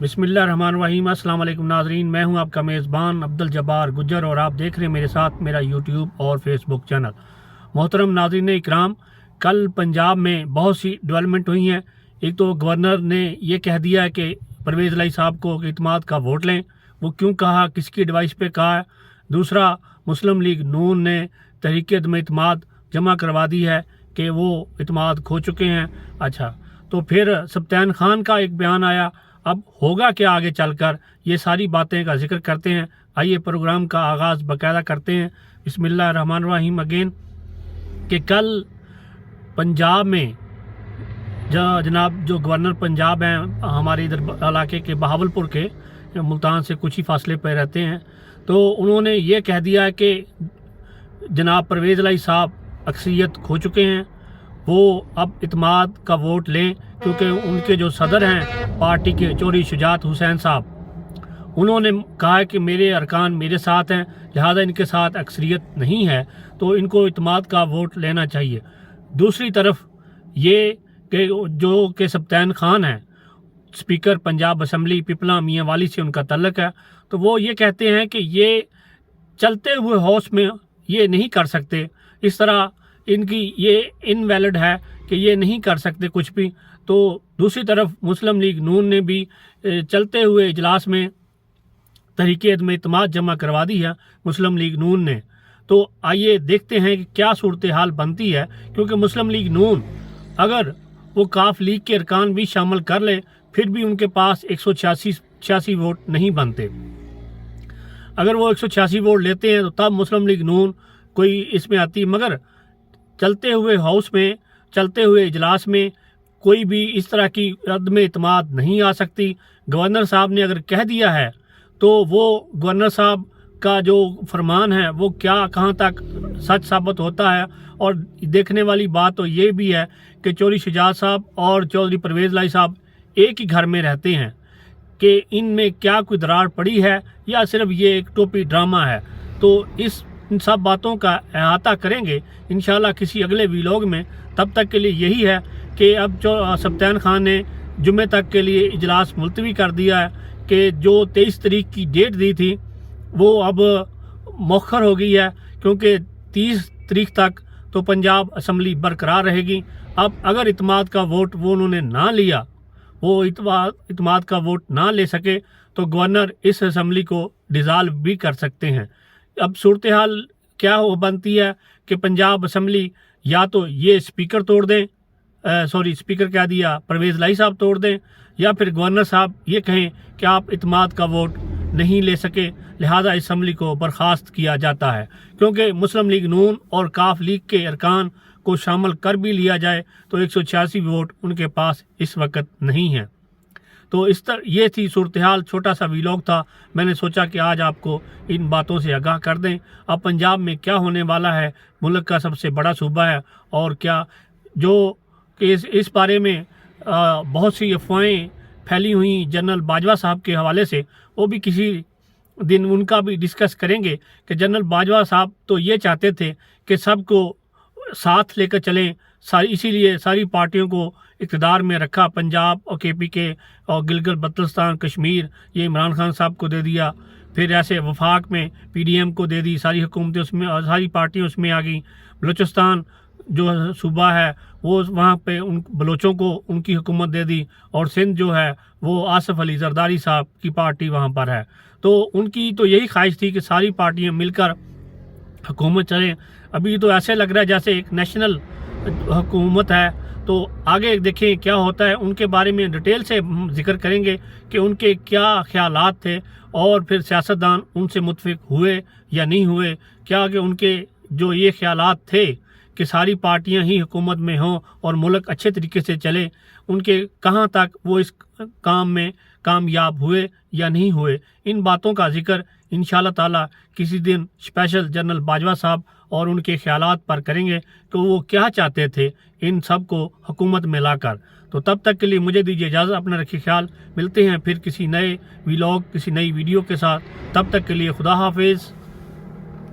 بسم اللہ الرحمن الرحیم۔ السلام علیکم ناظرین، میں ہوں آپ کا میزبان عبدالجبار گجر اور آپ دیکھ رہے ہیں میرے ساتھ میرا یوٹیوب اور فیس بک چینل۔ محترم ناظرین اکرام، کل پنجاب میں بہت سی ڈیولپمنٹ ہوئی ہیں۔ ایک تو گورنر نے یہ کہہ دیا ہے کہ پرویز الہی صاحب کو اعتماد کا ووٹ لیں، وہ کیوں کہا، کس کی ایڈوائس پہ کہا ہے۔ دوسرا، مسلم لیگ نون نے تحریک عدم اعتماد جمع کروا دی ہے کہ وہ اعتماد کھو چکے ہیں۔ اچھا، تو پھر سبطین خان کا ایک بیان آیا۔ اب ہوگا کیا آگے چل کر، یہ ساری باتیں کا ذکر کرتے ہیں۔ آئیے پروگرام کا آغاز باقاعدہ کرتے ہیں۔ بسم اللہ الرحمن الرحیم اگین کہ کل پنجاب میں جناب جو گورنر پنجاب ہیں ہمارے ادھر علاقے کے بہاولپور کے، ملتان سے کچھ ہی فاصلے پہ رہتے ہیں، تو انہوں نے یہ کہہ دیا ہے کہ جناب پرویز الہی صاحب اکثریت کھو چکے ہیں، وہ اب اعتماد کا ووٹ لیں، کیونکہ ان کے جو صدر ہیں پارٹی کے چوری شجاعت حسین صاحب، انہوں نے کہا کہ میرے ارکان میرے ساتھ ہیں، لہذا ان کے ساتھ اکثریت نہیں ہے تو ان کو اعتماد کا ووٹ لینا چاہیے۔ دوسری طرف یہ کہ جو کہ سبطین خان ہیں، اسپیکر پنجاب اسمبلی پپلا میاں والی سے ان کا تعلق ہے، تو وہ یہ کہتے ہیں کہ یہ چلتے ہوئے ہاؤس میں یہ نہیں کر سکتے، اس طرح ان کی یہ انویلڈ ہے کہ یہ نہیں کر سکتے کچھ بھی۔ تو دوسری طرف مسلم لیگ نون نے بھی چلتے ہوئے اجلاس میں تحریک عدم اعتماد جمع کروا دی ہے مسلم لیگ نون نے۔ تو آئیے دیکھتے ہیں کہ کیا صورتحال بنتی ہے، کیونکہ مسلم لیگ نون اگر وہ کاف لیگ کے ارکان بھی شامل کر لے پھر بھی ان کے پاس 186 ووٹ نہیں بنتے۔ اگر وہ 186 ووٹ لیتے ہیں تو تب مسلم لیگ نون کوئی اس میں آتی، مگر چلتے ہوئے ہاؤس میں، چلتے ہوئے اجلاس میں کوئی بھی اس طرح کی عدم اعتماد نہیں آ سکتی۔ گورنر صاحب نے اگر کہہ دیا ہے تو وہ گورنر صاحب کا جو فرمان ہے وہ کیا کہاں تک سچ ثابت ہوتا ہے۔ اور دیکھنے والی بات تو یہ بھی ہے کہ چوری شجاعت صاحب اور چودھری پرویز الہی صاحب ایک ہی گھر میں رہتے ہیں، کہ ان میں کیا کوئی درار پڑی ہے یا صرف یہ ایک ٹوپی ڈرامہ ہے۔ تو ان سب باتوں کا احاطہ کریں گے انشاءاللہ کسی اگلے ویلاگ میں۔ تب تک کے لیے یہی ہے کہ اب جو سبطین خان نے جمعے تک کے لیے اجلاس ملتوی کر دیا ہے، کہ جو 23 تاریخ کی ڈیٹ دی تھی وہ اب مؤخر ہو گئی ہے، کیونکہ 30 تاریخ تک تو پنجاب اسمبلی برقرار رہے گی۔ اب اگر اعتماد کا ووٹ وہ انہوں نے نہ لیا، وہ اعتماد کا ووٹ نہ لے سکے، تو گورنر اس اسمبلی کو ڈیزالو بھی کر سکتے ہیں۔ اب صورتحال کیا بنتی ہے کہ پنجاب اسمبلی یا تو یہ اسپیکر توڑ دیں، اسپیکر کہہ دیا پرویز الہی صاحب توڑ دیں، یا پھر گورنر صاحب یہ کہیں کہ آپ اعتماد کا ووٹ نہیں لے سکے، لہذا اسمبلی کو برخاست کیا جاتا ہے۔ کیونکہ مسلم لیگ نون اور کاف لیگ کے ارکان کو شامل کر بھی لیا جائے تو 186 ووٹ ان کے پاس اس وقت نہیں ہیں۔ تو اس طرح یہ تھی صورتحال، چھوٹا سا ویلاگ تھا، میں نے سوچا کہ آج آپ کو ان باتوں سے آگاہ کر دیں۔ اب پنجاب میں کیا ہونے والا ہے، ملک کا سب سے بڑا صوبہ ہے، اور کیا جو کہ اس بارے میں بہت سی افواہیں پھیلی ہوئیں جنرل باجوہ صاحب کے حوالے سے، وہ بھی کسی دن ان کا بھی ڈسکس کریں گے کہ جنرل باجوہ صاحب تو یہ چاہتے تھے کہ سب کو ساتھ لے کر چلیں، اسی لیے ساری پارٹیوں کو اقتدار میں رکھا، پنجاب اور KP کے اور گلگت بلتستان کشمیر یہ عمران خان صاحب کو دے دیا، پھر ایسے وفاق میں PDM کو دے دی، ساری حکومتیں اس میں، ساری پارٹیاں اس میں آ گئیں۔ بلوچستان جو صوبہ ہے وہ وہاں پہ ان بلوچوں کو ان کی حکومت دے دی، اور سندھ جو ہے وہ آصف علی زرداری صاحب کی پارٹی وہاں پر ہے۔ تو ان کی تو یہی خواہش تھی کہ ساری پارٹیاں مل کر حکومت چلیں۔ ابھی تو ایسے لگ رہا ہے جیسے ایک نیشنل حکومت ہے، تو آگے دیکھیں کیا ہوتا ہے، ان کے بارے میں ڈیٹیل سے ذکر کریں گے کہ ان کے کیا خیالات تھے، اور پھر سیاستدان ان سے متفق ہوئے یا نہیں ہوئے، کیا کہ ان کے جو یہ خیالات تھے کہ ساری پارٹیاں ہی حکومت میں ہوں اور ملک اچھے طریقے سے چلے، ان کے کہاں تک وہ اس کام میں کامیاب ہوئے یا نہیں ہوئے، ان باتوں کا ذکر انشاءاللہ تعالی کسی دن اسپیشل جنرل باجوہ صاحب اور ان کے خیالات پر کریں گے کہ وہ کیا چاہتے تھے ان سب کو حکومت میں لا کر۔ تو تب تک کے لیے مجھے دیجیے اجازت، اپنا رکھیے خیال، ملتے ہیں پھر کسی نئے ویلاگ، کسی نئی ویڈیو کے ساتھ، تب تک کے لیے خدا حافظ۔